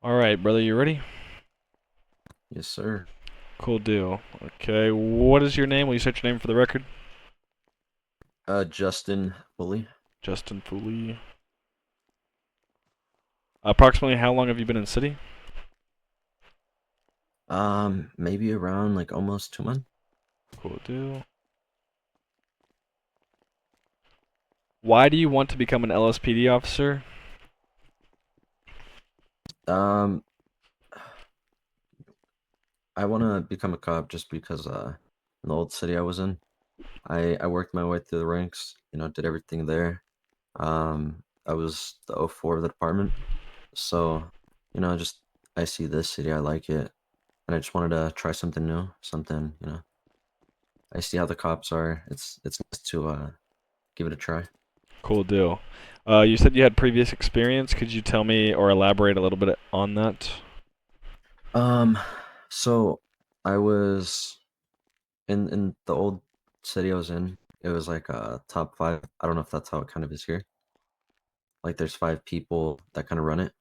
All right, brother, you ready? Yes, sir. Cool deal. Okay, what is your name? Will you set your name for the record? Justin Fooley. Justin Fooley. Approximately how long have you been in the city? Maybe around like almost 2 months. Cool deal. Why do you want to become an LSPD officer? Um, I want to become a cop just because in the old city I was in, I worked my way through the ranks. Did everything there. I was the O4 of the department, so just I see this city, I like it, and I just wanted to try something new, something. I see how the cops are. It's nice to give it a try. Cool deal. You said you had previous experience. Could you tell me or elaborate a little bit on that? Um, so I was in the old city I was in. It was like top five. I don't know if that's how it kind of is here. Like there's five people that kind of run it.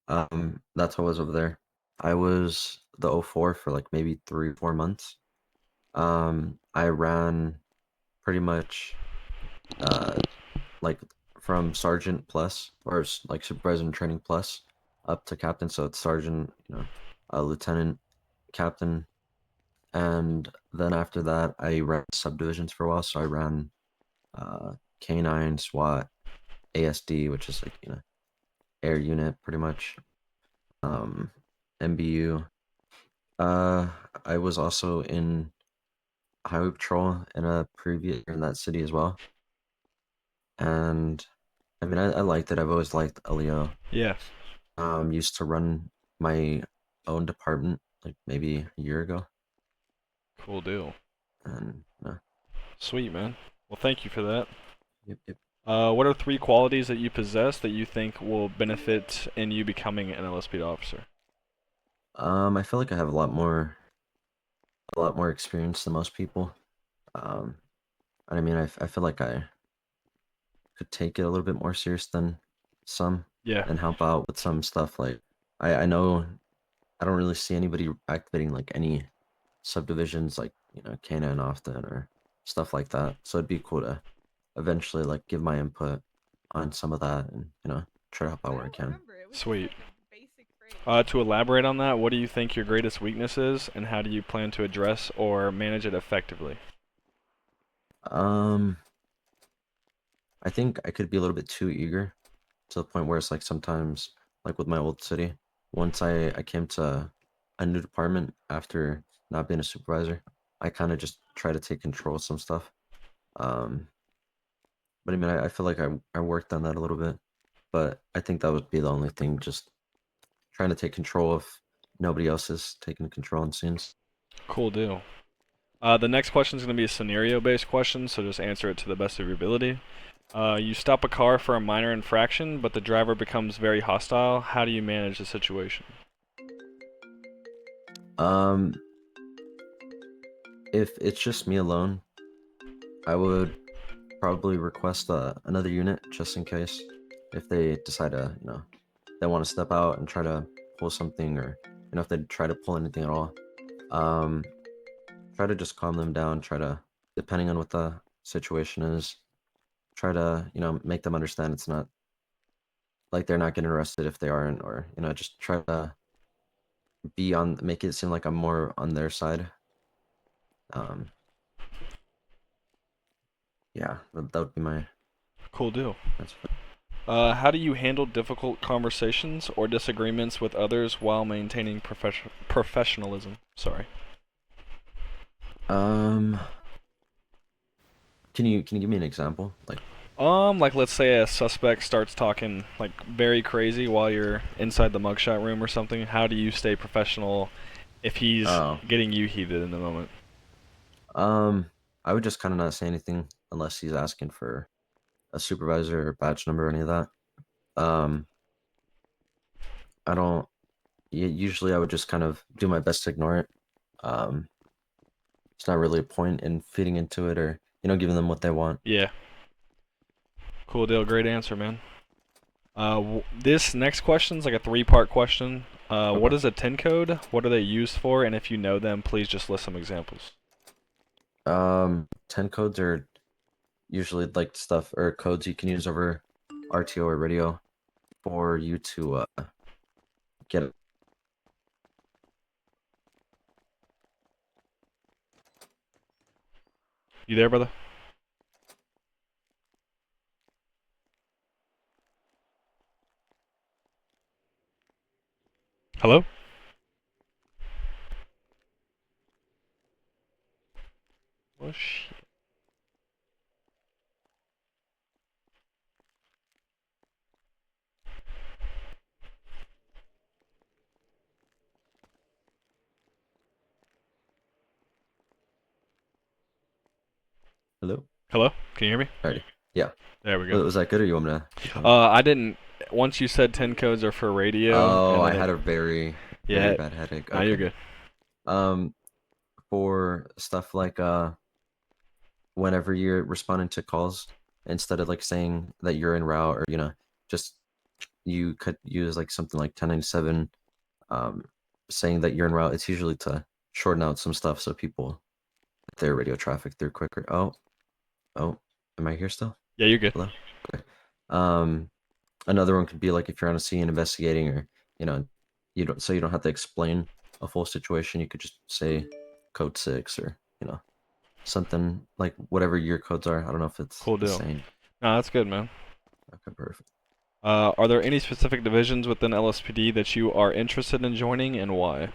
That's how I was over there. I was the O4 for like maybe 3, 4 months. I ran pretty much uh like from sergeant plus like supervisor and training plus up to captain. So it's sergeant, lieutenant, captain. And then after that, I ran subdivisions for a while. So I ran K9, SWAT, ASD, which is like, air unit pretty much, um, MBU. Uh, I was also in highway patrol in a previous in that city as well. And I mean, I liked it. I've always liked LEO. Yeah, Used to run my own department like maybe a year ago. cool deal. And Sweet, man. Well, thank you for that. yep, yep. What are three qualities that you possess that you think will benefit in you becoming an LSPD officer? I feel like I have a lot more experience than most people. Um, and I mean, I feel like I could take it a little bit more serious than some Yeah, and help out with some stuff. Like, I know I don't really see anybody activating like any subdivisions, like, Canaan often or stuff like that. So it'd be cool to eventually like give my input on some of that and, try to help out where I can. sweet. To elaborate on that, what do you think your greatest weakness is, and how do you plan to address or manage it effectively? Um, I think I could be a little bit too eager to the point where it's like sometimes, like with my old city, once I came to a new department after not being a supervisor, I kind of just try to take control of some stuff. Um, but I mean, I feel like I worked on that a little bit, but I think that would be the only thing, just trying to take control if nobody else is taking control in scenes. Cool deal. The next question is going to be a scenario-based question, so just answer it to the best of your ability. You stop a car for a minor infraction, but the driver becomes very hostile. How do you manage the situation? Um, if it's just me alone, I would probably request another unit just in case if they decide to, they want to step out and try to pull something, or if they try to pull anything at all. Um, Try to just calm them down. Try to, depending on what the situation is, try to make them understand it's not like they're not getting arrested if they aren't, or just try to make it seem like I'm more on their side. Um, yeah, that would be my Cool deal. that's. How do you handle difficult conversations or disagreements with others while maintaining professionalism? Sorry. Um, can you give me an example? Like, Like let's say a suspect starts talking like very crazy while you're inside the mugshot room or something. How do you stay professional if he's oh, getting you heated in the moment? um, I would just kind of not say anything unless he's asking for a supervisor or badge number or any of that. Um, I don't. Usually, I would just kind of do my best to ignore it. Um, it's not really a point in feeding into it, or giving them what they want. Yeah. Cool deal. Great answer, man. This next question's like a three-part question. What Okay. is a 10 code? What are they used for? And if you know them, please just list some examples. 10 codes are usually like stuff or codes you can use over RTO or radio for you to get. You there, brother? Hello? Oh, shit. Hello? Hello? Can you hear me? Alrighty. Yeah. There we go. Was that good or you want me to keep going? I didn't. Once you said 10 codes are for radio, Oh, and I then had it. a very, very Yeah. bad headache. Now you're Okay. good. Um, for stuff like whenever you're responding to calls, instead of like saying that you're en route or just you could use like something like 1097 um saying that you're en route. It's usually to shorten out some stuff so people get their radio traffic through quicker. Oh, am I here still? Yeah, you're good. Hello? Okay. Um Another one could be like if you're on a scene investigating or you know you don't have to explain a full situation, you could just say code 6 or something like whatever your codes are. I don't know if it's Cool the deal. same. No, that's good, man. Okay, perfect. Are there any specific divisions within LSPD that you are interested in joining, and why?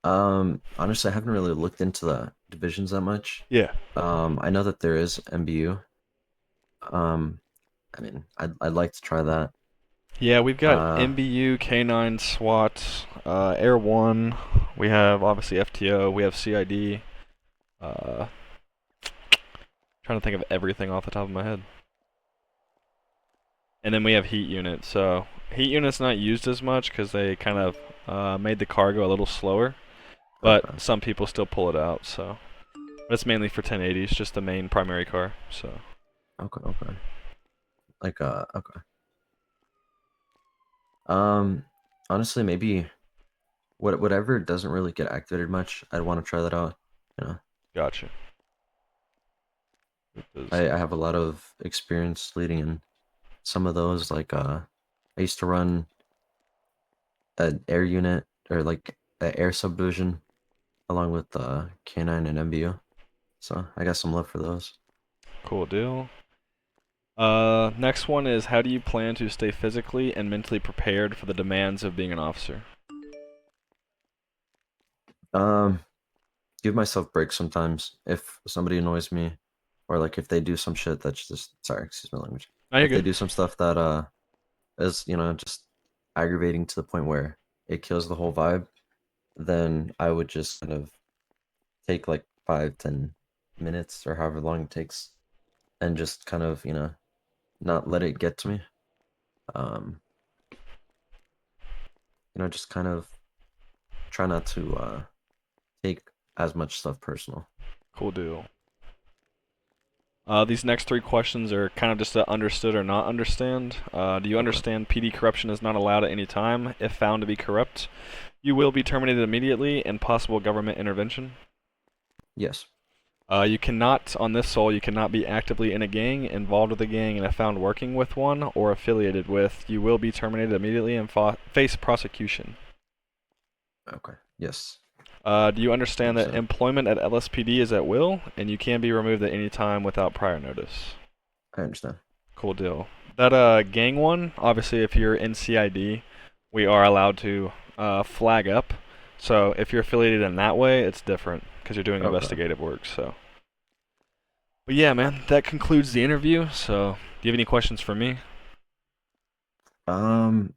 Honestly, I haven't really looked into the divisions that much. Yeah. I know that there is MBU. Um, I mean, I'd like to try that. Yeah, we've got Uh, MBU, K9, SWAT, Air 1. We have obviously FTO. We have CID. Uh, Trying to think of everything off the top of my head. And then we have heat unit. So heat unit's not used as much because they kind of made the cargo a little slower, but okay, some people still pull it out. So but it's mainly for 1080s, just the main primary car. So okay. Like, okay. Honestly, maybe whatever doesn't really get activated much, I'd want to try that out. You know, gotcha. I have a lot of experience leading in some of those. Like, I used to run an air unit or like an air subdivision along with K9 and MBU. So I got some love for those. Cool deal. Next one is how do you plan to stay physically and mentally prepared for the demands of being an officer? Um, give myself breaks sometimes if somebody annoys me, or like if they do some shit that's just sorry, excuse my language. No, you're If they good. do some stuff that is just aggravating to the point where it kills the whole vibe, then I would just kind of take like 5, 10 minutes or however long it takes, and just kind of not let it get to me. Um, just kind of try not to take as much stuff personal. Cool deal. These next three questions are kind of just a understood or not understand. Do you Okay. understand PD corruption is not allowed at any time? If found to be corrupt, you will be terminated immediately and possible government intervention. Yes. You cannot, on this soul, you cannot be actively in a gang, involved with a gang, and if found working with one or affiliated with, you will be terminated immediately and face prosecution. Okay. Yes. Do you understand that 100%. employment at LSPD is at will, and you can be removed at any time without prior notice? I understand. Cool deal. That gang one, obviously, if you're in CID, we are allowed to flag up. So if you're affiliated in that way, it's different because you're doing Okay. investigative work. So, but yeah, man, that concludes the interview. So, do you have any questions for me? Um,